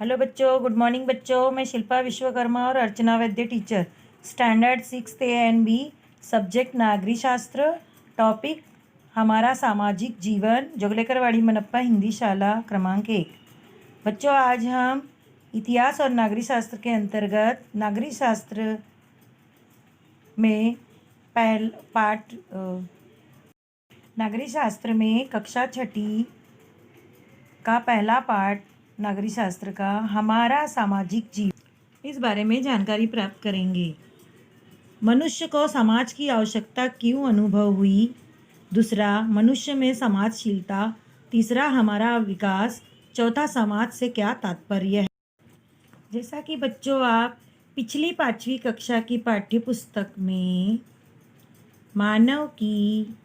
Hello बच्चों, good morning बच्चों। मैं शिल्पा विश्वकर्मा और Archana Vaidya teacher, standard 6 A and B, subject नागरिक शास्त्र, टॉपिक हमारा सामाजिक जीवन, जोगलेकरवाड़ी मनप्पा हिंदी शाला क्रमांक 1। बच्चों, आज हम इतिहास और नागरिक शास्त्र के अंतर्गत नागरिक शास्त्र में नागरिक शास्त्र में कक्षा 6 का पहला पाठ नागरिक शास्त्र का हमारा सामाजिक जीवन, इस बारे में जानकारी प्राप्त करेंगे। मनुष्य को समाज की आवश्यकता क्यों अनुभव हुई। दूसरा, मनुष्य में समाजशीलता। तीसरा, हमारा विकास। चौथा, समाज से क्या तात्पर्य है। जैसा कि बच्चों, आप पिछली 5वीं कक्षा की पाठ्य पुस्तक में मानव की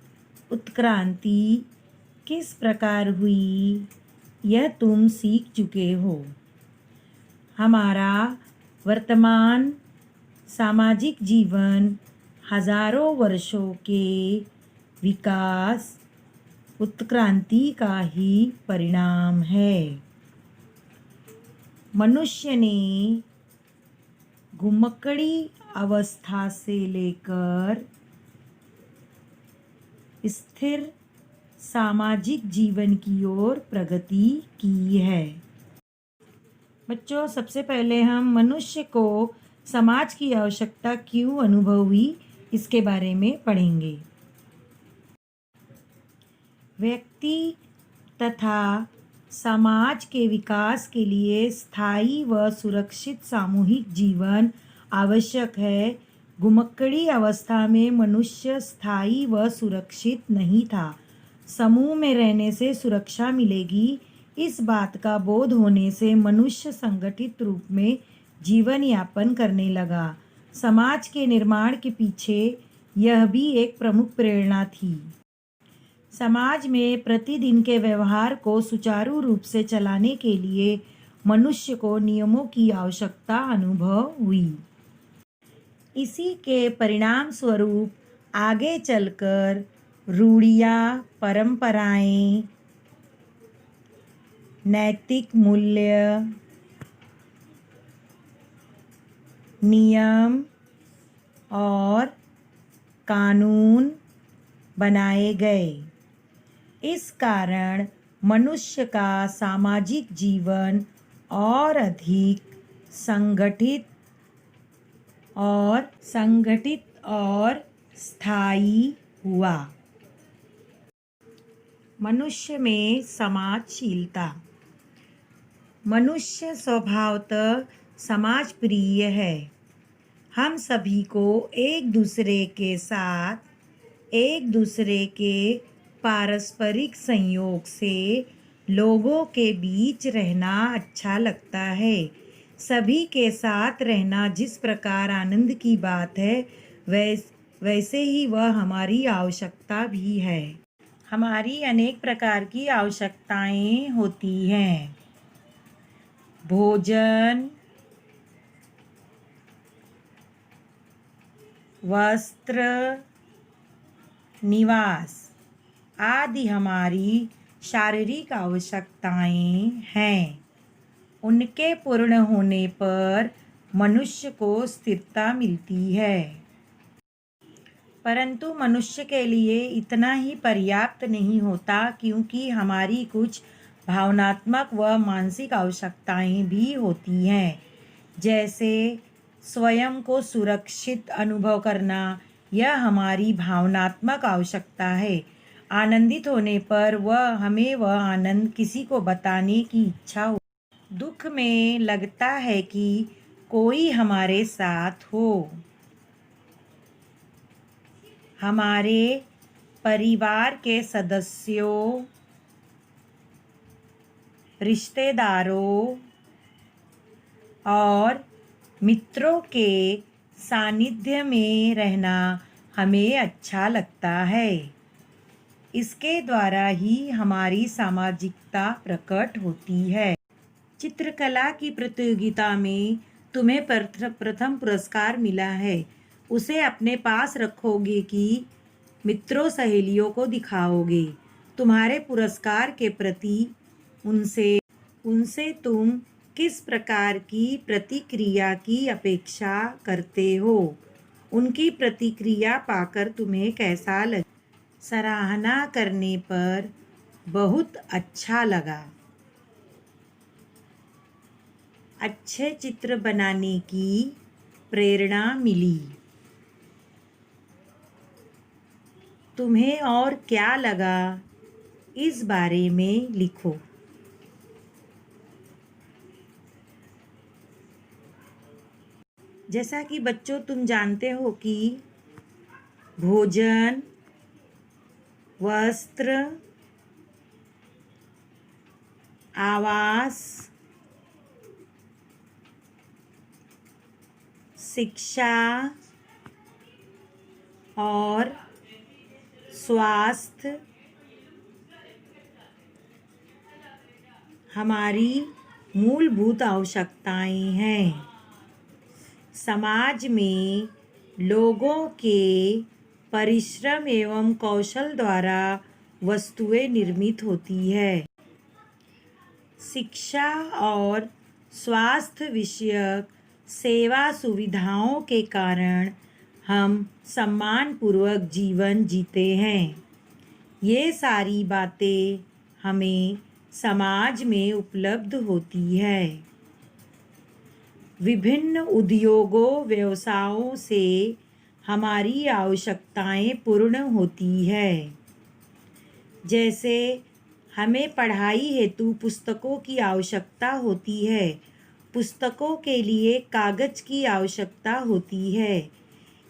उत्क्रांति किस प्रकार हुई यह तुम सीख चुके हो। हमारा वर्तमान सामाजिक जीवन हजारों वर्षों के विकास उत्क्रांति का ही परिणाम है। मनुष्य ने घुमक्कड़ी अवस्था से लेकर स्थिर सामाजिक जीवन की ओर प्रगति की है। बच्चों, सबसे पहले हम मनुष्य को समाज की आवश्यकता क्यों अनुभव हुई इसके बारे में पढ़ेंगे। व्यक्ति तथा समाज के विकास के लिए स्थायी व सुरक्षित सामूहिक जीवन आवश्यक है। घुमक्कड़ी अवस्था में मनुष्य स्थायी व सुरक्षित नहीं था। समूह में रहने से सुरक्षा मिलेगी, इस बात का बोध होने से मनुष्य संगठित रूप में जीवन यापन करने लगा। समाज के निर्माण के पीछे यह भी एक प्रमुख प्रेरणा थी। समाज में प्रतिदिन के व्यवहार को सुचारू रूप से चलाने के लिए मनुष्य को नियमों की आवश्यकता अनुभव हुई। इसी के परिणाम स्वरूप आगे चलकर रूढ़ियाँ, परंपराएं, नैतिक मूल्य, नियम और कानून बनाए गए। इस कारण मनुष्य का सामाजिक जीवन और अधिक संगठित और स्थायी हुआ। मनुष्य में समाजशीलता। मनुष्य स्वभावतः समाज प्रिय है। हम सभी को एक दूसरे के साथ एक दूसरे के पारस्परिक संयोग से लोगों के बीच रहना अच्छा लगता है। सभी के साथ रहना जिस प्रकार आनंद की बात है, वैसे ही वह हमारी आवश्यकता भी है। हमारी अनेक प्रकार की आवश्यकताएं होती हैं। भोजन, वस्त्र, निवास आदि हमारी शारीरिक आवश्यकताएं हैं। उनके पूर्ण होने पर मनुष्य को स्थिरता मिलती है। परंतु मनुष्य के लिए इतना ही पर्याप्त नहीं होता, क्योंकि हमारी कुछ भावनात्मक व मानसिक आवश्यकताएं भी होती हैं। जैसे स्वयं को सुरक्षित अनुभव करना, यह हमारी भावनात्मक आवश्यकता है। आनंदित होने पर हमें वह आनंद किसी को बताने की इच्छा हो। दुख में लगता है कि कोई हमारे साथ हो। हमारे परिवार के सदस्यों, रिश्तेदारों और मित्रों के सानिध्य में रहना हमें अच्छा लगता है। इसके द्वारा ही हमारी सामाजिकता प्रकट होती है। चित्रकला की प्रतियोगिता में तुम्हें प्रथम पुरस्कार मिला है। उसे अपने पास रखोगे कि मित्रों सहेलियों को दिखाओगे। तुम्हारे पुरस्कार के प्रति उनसे तुम किस प्रकार की प्रतिक्रिया की अपेक्षा करते हो? उनकी प्रतिक्रिया पाकर तुम्हें कैसा लगा? सराहना करने पर बहुत अच्छा लगा। अच्छे चित्र बनाने की प्रेरणा मिली। तुम्हें और क्या लगा, इस बारे में लिखो। जैसा कि बच्चों तुम जानते हो कि भोजन, वस्त्र, आवास, शिक्षा और स्वास्थ्य हमारी मूलभूत आवश्यकताएं हैं। समाज में लोगों के परिश्रम एवं कौशल द्वारा वस्तुएं निर्मित होती है। शिक्षा और स्वास्थ्य विषयक सेवा सुविधाओं के कारण हम सम्मानपूर्वक जीवन जीते हैं। ये सारी बातें हमें समाज में उपलब्ध होती है। विभिन्न उद्योगों व्यवसायों से हमारी आवश्यकताएं पूर्ण होती है। जैसे हमें पढ़ाई हेतु पुस्तकों की आवश्यकता होती है। पुस्तकों के लिए कागज की आवश्यकता होती है।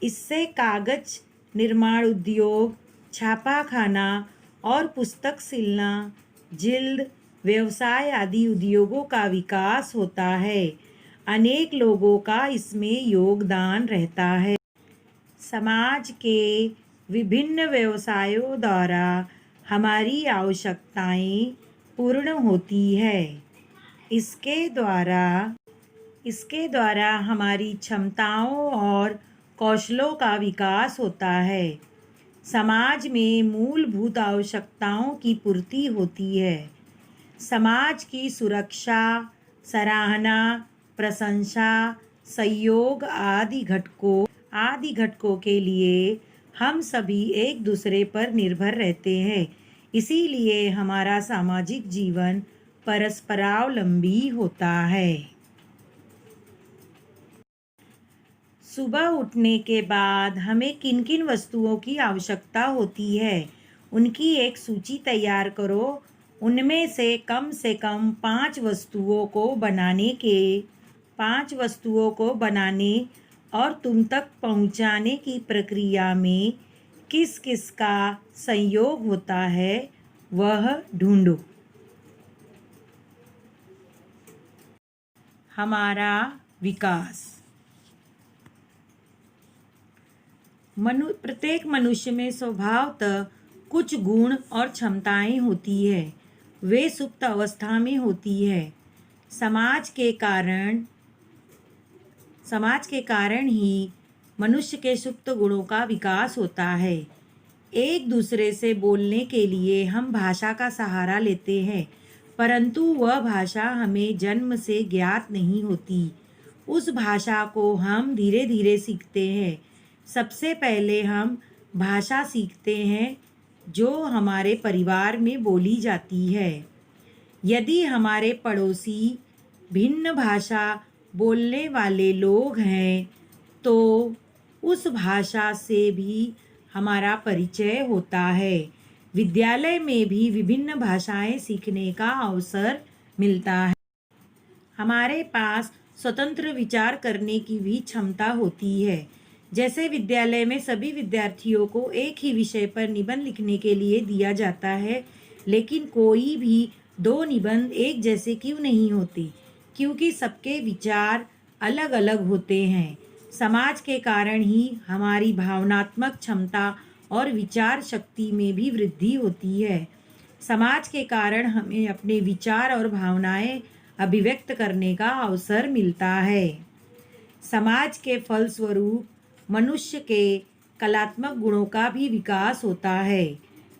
इससे कागज निर्माण उद्योग, छापाखाना और पुस्तक सिलना, जिल्द व्यवसाय आदि उद्योगों का विकास होता है। अनेक लोगों का इसमें योगदान रहता है। समाज के विभिन्न व्यवसायों द्वारा हमारी आवश्यकताएं पूर्ण होती है। इसके द्वारा हमारी क्षमताओं और कौशलों का विकास होता है। समाज में मूलभूत आवश्यकताओं की पूर्ति होती है। समाज की सुरक्षा, सराहना, प्रशंसा, सहयोग आदि घटकों के लिए हम सभी एक दूसरे पर निर्भर रहते हैं। इसीलिए हमारा सामाजिक जीवन परस्परावलंबी होता है। सुबह उठने के बाद हमें किन किन वस्तुओं की आवश्यकता होती है, उनकी एक सूची तैयार करो। उनमें से कम 5 वस्तुओं को बनाने और तुम तक पहुंचाने की प्रक्रिया में किस किस का संयोग होता है वह ढूंढो। हमारा विकास। प्रत्येक मनुष्य में स्वभावतः कुछ गुण और क्षमताएं होती है। वे सुप्त अवस्था में होती है। समाज के कारण ही मनुष्य के सुप्त गुणों का विकास होता है। एक दूसरे से बोलने के लिए हम भाषा का सहारा लेते हैं, परंतु वह भाषा हमें जन्म से ज्ञात नहीं होती। उस भाषा को हम धीरे धीरे सीखते हैं। सबसे पहले हम भाषा सीखते हैं जो हमारे परिवार में बोली जाती है। यदि हमारे पड़ोसी भिन्न भाषा बोलने वाले लोग हैं तो उस भाषा से भी हमारा परिचय होता है। विद्यालय में भी विभिन्न भाषाएं सीखने का अवसर मिलता है। हमारे पास स्वतंत्र विचार करने की भी क्षमता होती है। जैसे विद्यालय में सभी विद्यार्थियों को एक ही विषय पर निबंध लिखने के लिए दिया जाता है, लेकिन कोई भी 2 निबंध एक जैसे क्यों नहीं होते? क्योंकि सबके विचार अलग अलग होते हैं। समाज के कारण ही हमारी भावनात्मक क्षमता और विचार शक्ति में भी वृद्धि होती है। समाज के कारण हमें अपने विचार और भावनाएं अभिव्यक्त करने का अवसर मिलता है। समाज के फलस्वरूप मनुष्य के कलात्मक गुणों का भी विकास होता है।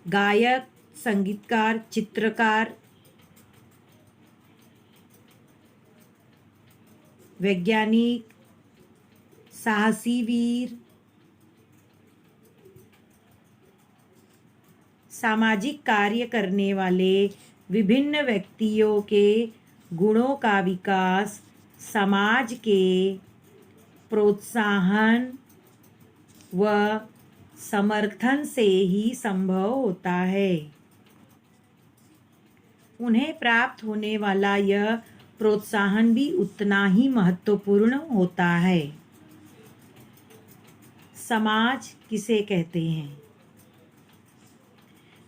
गायक, संगीतकार, चित्रकार, वैज्ञानिक, साहसी वीर, सामाजिक कार्य करने वाले विभिन्न व्यक्तियों के गुणों का विकास समाज के प्रोत्साहन व समर्थन से ही संभव होता है। उन्हें प्राप्त होने वाला यह प्रोत्साहन भी उतना ही महत्वपूर्ण होता है। समाज किसे कहते हैं?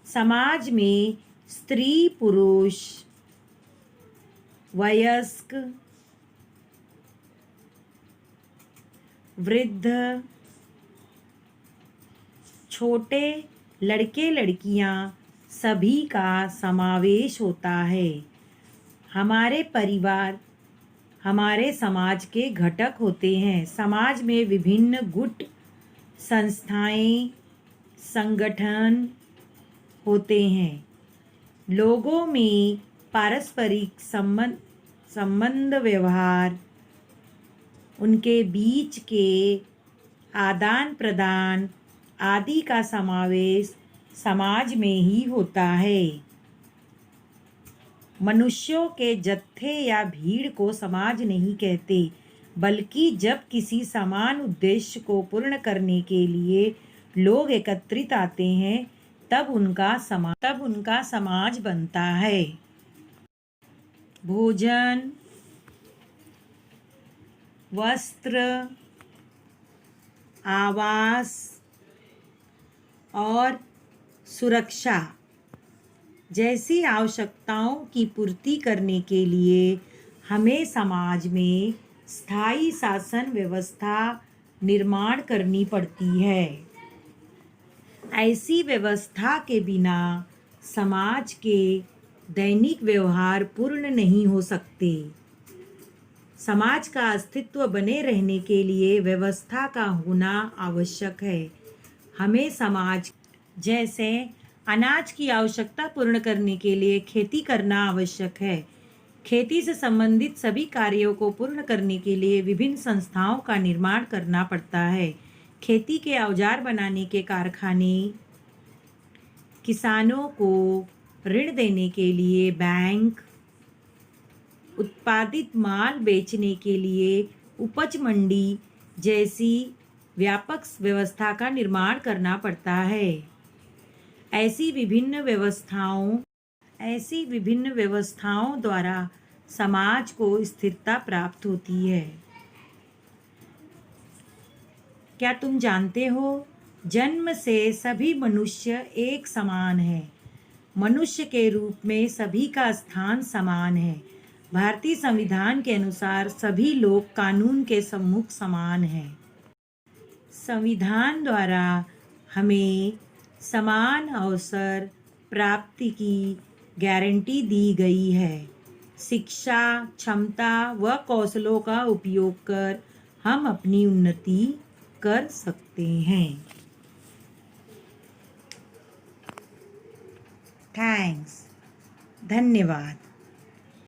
समाज में स्त्री, पुरुष, वयस्क, वृद्ध, छोटे, लड़के लड़कियां सभी का समावेश होता है। हमारे परिवार हमारे समाज के घटक होते हैं। समाज में विभिन्न गुट, संस्थाएं, संगठन होते हैं। लोगों में पारस्परिक संबंध व्यवहार, उनके बीच के आदान प्रदान आदि का समावेश समाज में ही होता है। मनुष्यों के जत्थे या भीड़ को समाज नहीं कहते, बल्कि जब किसी समान उद्देश्य को पूर्ण करने के लिए लोग एकत्रित आते हैं तब उनका समाज बनता है। भोजन, वस्त्र, आवास और सुरक्षा जैसी आवश्यकताओं की पूर्ति करने के लिए हमें समाज में स्थायी शासन व्यवस्था निर्माण करनी पड़ती है। ऐसी व्यवस्था के बिना समाज के दैनिक व्यवहार पूर्ण नहीं हो सकते। समाज का अस्तित्व बने रहने के लिए व्यवस्था का होना आवश्यक है। हमें समाज जैसे अनाज की आवश्यकता पूर्ण करने के लिए खेती करना आवश्यक है। खेती से संबंधित सभी कार्यों को पूर्ण करने के लिए विभिन्न संस्थाओं का निर्माण करना पड़ता है। खेती के औजार बनाने के कारखाने, किसानों को ऋण देने के लिए बैंक, उत्पादित माल बेचने के लिए उपज मंडी जैसी व्यापक व्यवस्था का निर्माण करना पड़ता है। ऐसी विभिन्न व्यवस्थाओं द्वारा समाज को स्थिरता प्राप्त होती है। क्या तुम जानते हो, जन्म से सभी मनुष्य एक समान हैं। मनुष्य के रूप में सभी का स्थान समान है। भारतीय संविधान के अनुसार सभी लोग कानून के सम्मुख समान हैं। संविधान द्वारा हमें समान अवसर प्राप्ति की गारंटी दी गई है। शिक्षा, क्षमता व कौशलों का उपयोग कर हम अपनी उन्नति कर सकते हैं। थैंक्स। धन्यवाद।